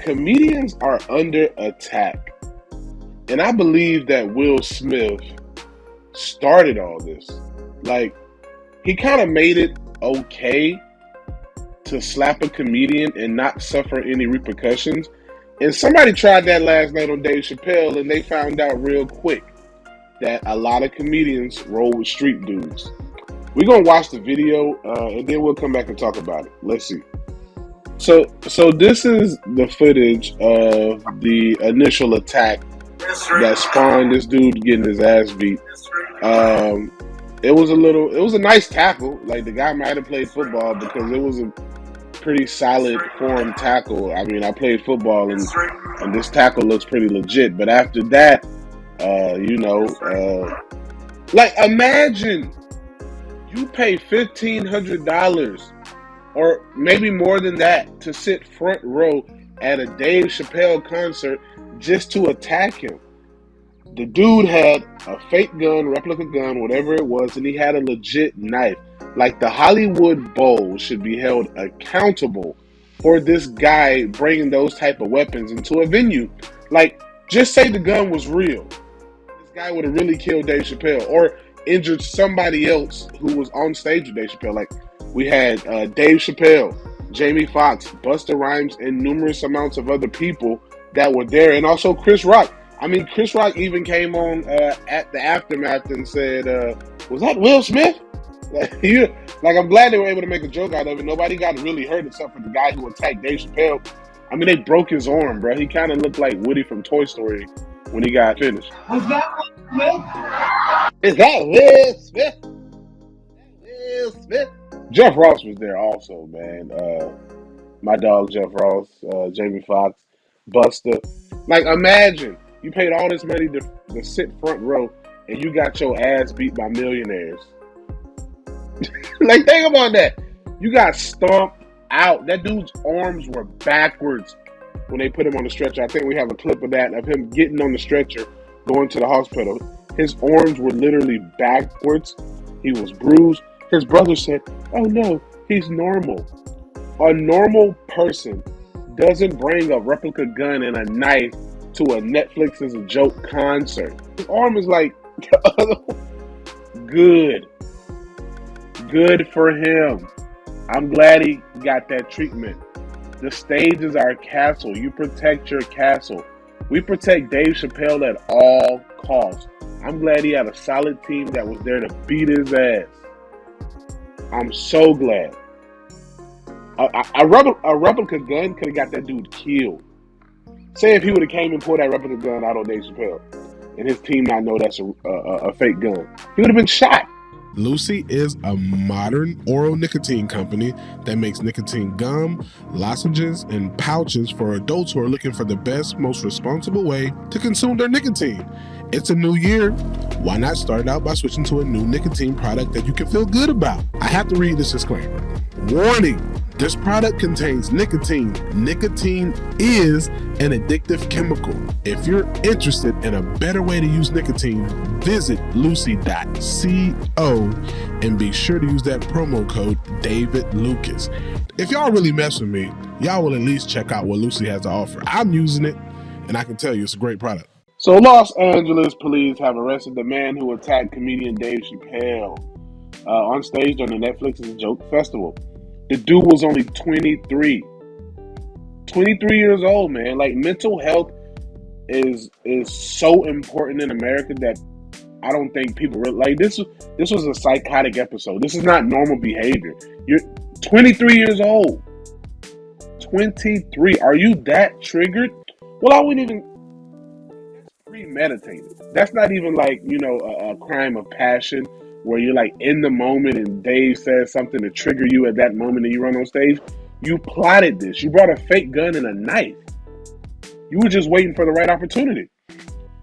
comedians are under attack. And I believe that Will Smith started all this. Like, he kind of made it okay to slap a comedian and not suffer any repercussions. And somebody tried that last night on Dave Chappelle, and they found out real quick that a lot of comedians roll with street dudes. We're going to watch the video, and then we'll come back and talk about it. Let's see. So this is the footage of the initial attack that spawned this dude getting his ass beat. It was a nice tackle. Like, the guy might have played football because it was a pretty solid form tackle. I mean, I played football and this tackle looks pretty legit. But after that, like, imagine you pay $1,500 or maybe more than that to sit front row at a Dave Chappelle concert just to attack him. The dude had a fake gun, replica gun, whatever it was, and he had a legit knife. Like, the Hollywood Bowl should be held accountable for this guy bringing those type of weapons into a venue. Like, just say the gun was real. This guy would have really killed Dave Chappelle or injured somebody else who was on stage with Dave Chappelle. Like, we had Dave Chappelle, Jamie Foxx, Busta Rhymes, and numerous amounts of other people that were there, and also Chris Rock. I mean, Chris Rock even came on at the aftermath and said, was that Will Smith? Like, I'm glad they were able to make a joke out of it. Nobody got really hurt except for the guy who attacked Dave Chappelle. I mean, they broke his arm, bro. He kind of looked like Woody from Toy Story when he got finished. Was that Will Smith? Is that Will Smith? Will Smith? Jeff Ross was there also, man. My dog Jeff Ross, Jamie Foxx, Busta. Like, imagine you paid all this money to sit front row and you got your ass beat by millionaires. Like, think about that. You got stomped out. That dude's arms were backwards when they put him on the stretcher. I think we have a clip of that, of him getting on the stretcher, going to the hospital. His arms were literally backwards. He was bruised. His brother said, "Oh no, he's normal." A normal person doesn't bring a replica gun and a knife to a Netflix is a joke concert. His arm is like, good for him. I'm glad he got that treatment. The stage is our castle. You protect your castle. We protect Dave Chappelle at all costs. I'm glad he had a solid team that was there to beat his ass. I'm so glad. A replica gun could have got that dude killed. Say if he would have came and pulled that replica gun out on Dave Chappelle and his team not know that's a fake gun, he would have been shot. Lucy is a modern oral nicotine company that makes nicotine gum, lozenges, and pouches for adults who are looking for the best, most responsible way to consume their nicotine. It's a new year. Why not start out by switching to a new nicotine product that you can feel good about? I have to read this disclaimer. Warning, this product contains nicotine. Nicotine is an addictive chemical. If you're interested in a better way to use nicotine, visit lucy.co and be sure to use that promo code DavidLucas. If y'all really mess with me, y'all will at least check out what Lucy has to offer. I'm using it, and I can tell you it's a great product. So Los Angeles police have arrested the man who attacked comedian Dave Chappelle on stage during the Netflix is a Joke festival. The dude was only 23. 23 years old, man. Like, mental health is so important in America that I don't think people really, like, this was a psychotic episode. This is not normal behavior. You're 23 years old. 23. Are you that triggered? Well, I wouldn't even. Premeditated. That's not even like, a crime of passion where you're like in the moment and Dave says something to trigger you at that moment and you run on stage. You plotted this. You brought a fake gun and a knife. You were just waiting for the right opportunity.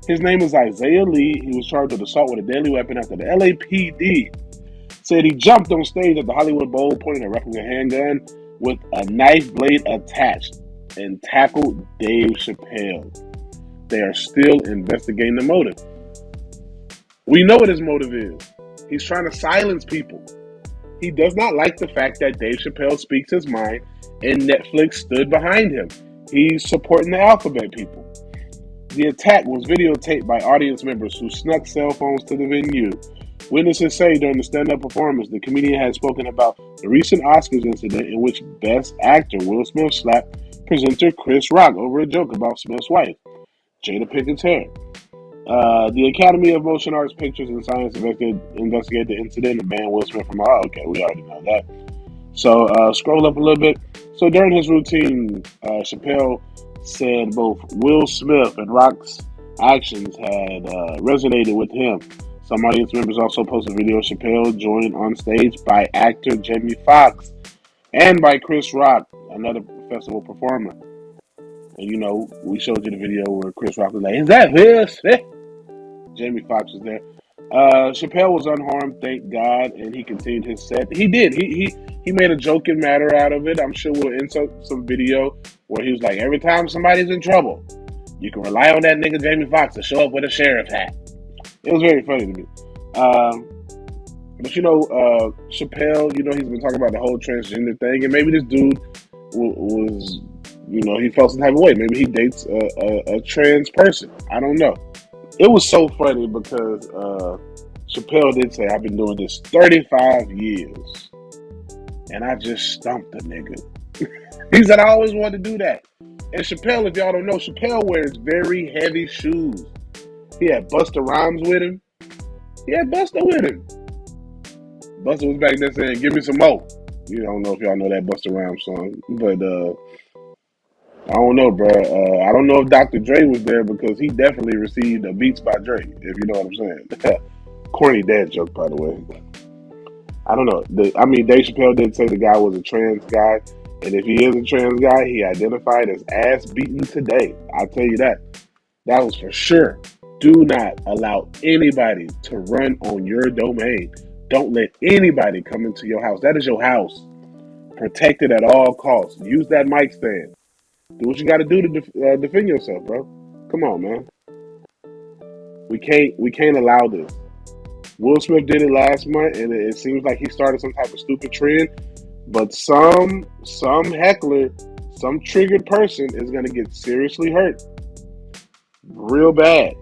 His name is Isaiah Lee. He was charged with assault with a deadly weapon after the LAPD said he jumped on stage at the Hollywood Bowl pointing a replica handgun with a knife blade attached and tackled Dave Chappelle. They are still investigating the motive. We know what his motive is. He's trying to silence people. He does not like the fact that Dave Chappelle speaks his mind and Netflix stood behind him. He's supporting the alphabet people. The attack was videotaped by audience members who snuck cell phones to the venue. Witnesses say during the stand-up performance, the comedian had spoken about the recent Oscars incident in which Best Actor Will Smith slapped presenter Chris Rock over a joke about Smith's wife, Jada Pinkett's hair. The Academy of Motion Arts, Pictures, and Science investigated the incident and banned Will Smith from. Oh, okay, we already know that. So scroll up a little bit. So during his routine, Chappelle said both Will Smith and Rock's actions had resonated with him. Some audience members also posted video of Chappelle joined on stage by actor Jamie Foxx and by Chris Rock, another festival performer. And you know, we showed you the video where Chris Rock was like, "Is that Will Smith?" Jamie Foxx was there. Chappelle was unharmed, thank God, and he continued his set. He did. He made a joking matter out of it. I'm sure we'll insert some video where he was like, every time somebody's in trouble, you can rely on that nigga Jamie Foxx to show up with a sheriff hat. It was very funny to me. But you know, Chappelle, you know, he's been talking about the whole transgender thing, and maybe this dude was, you know, he felt some type of way. Maybe he dates a trans person. I don't know. It was so funny because Chappelle did say, I've been doing this 35 years, and I just stumped a nigga. He said, I always wanted to do that. And Chappelle, if y'all don't know, Chappelle wears very heavy shoes. He had Busta Rhymes with him. He had Busta with him. Busta was back there saying, give me some more. You don't know if y'all know that Busta Rhymes song, but I don't know, bro. I don't know if Dr. Dre was there because he definitely received a Beats by Dre, if you know what I'm saying. Corny dad joke, by the way. I don't know. Dave Chappelle did say the guy was a trans guy, and if he is a trans guy, he identified as ass beaten today. I'll tell you that. That was for sure. Do not allow anybody to run on your domain. Don't let anybody come into your house. That is your house. Protect it at all costs. Use that mic stand. Do what you got to do to defend yourself, bro. Come on, man. We can't allow this. Will Smith did it last month, and it seems like he started some type of stupid trend. But some heckler, some triggered person is gonna get seriously hurt, real bad.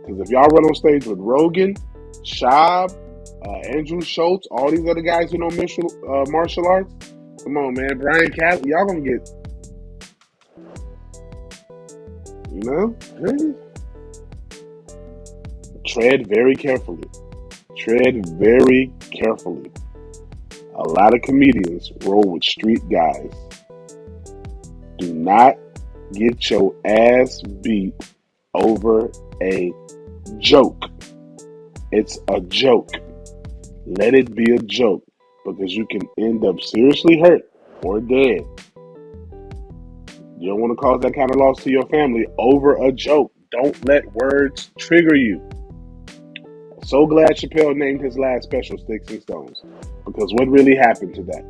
Because if y'all run on stage with Rogan, Schaub, Andrew Schultz, all these other guys who know martial arts, come on, man. Brian Catley, y'all gonna get. You know? Tread very carefully. Tread very carefully. A lot of comedians roll with street guys. Do not get your ass beat over a joke. It's a joke. Let it be a joke because you can end up seriously hurt or dead. You don't want to cause that kind of loss to your family over a joke. Don't let words trigger you. So glad Chappelle named his last special Sticks and Stones, because what really happened to that?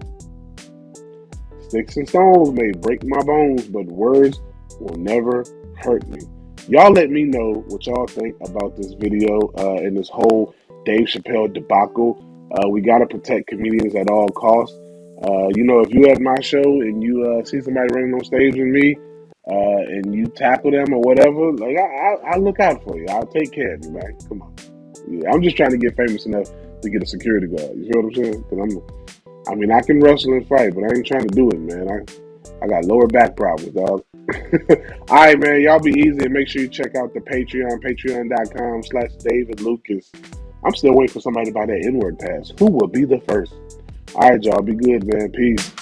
Sticks and stones may break my bones, but words will never hurt me. Y'all let me know what y'all think about this video and this whole Dave Chappelle debacle. We got to protect comedians at all costs. You know, if you at my show and you see somebody running on stage with me and you tackle them or whatever, like I'll look out for you. I'll take care of you, man. Come on. Yeah, I'm just trying to get famous enough to get a security guard. You feel what I'm saying? Because I can wrestle and fight, but I ain't trying to do it, man. I got lower back problems, dog. All right, man. Y'all be easy and make sure you check out the Patreon, patreon.com/David Lucas. I'm still waiting for somebody to buy that N-word pass. Who will be the first? All right, y'all. Be good, man. Peace.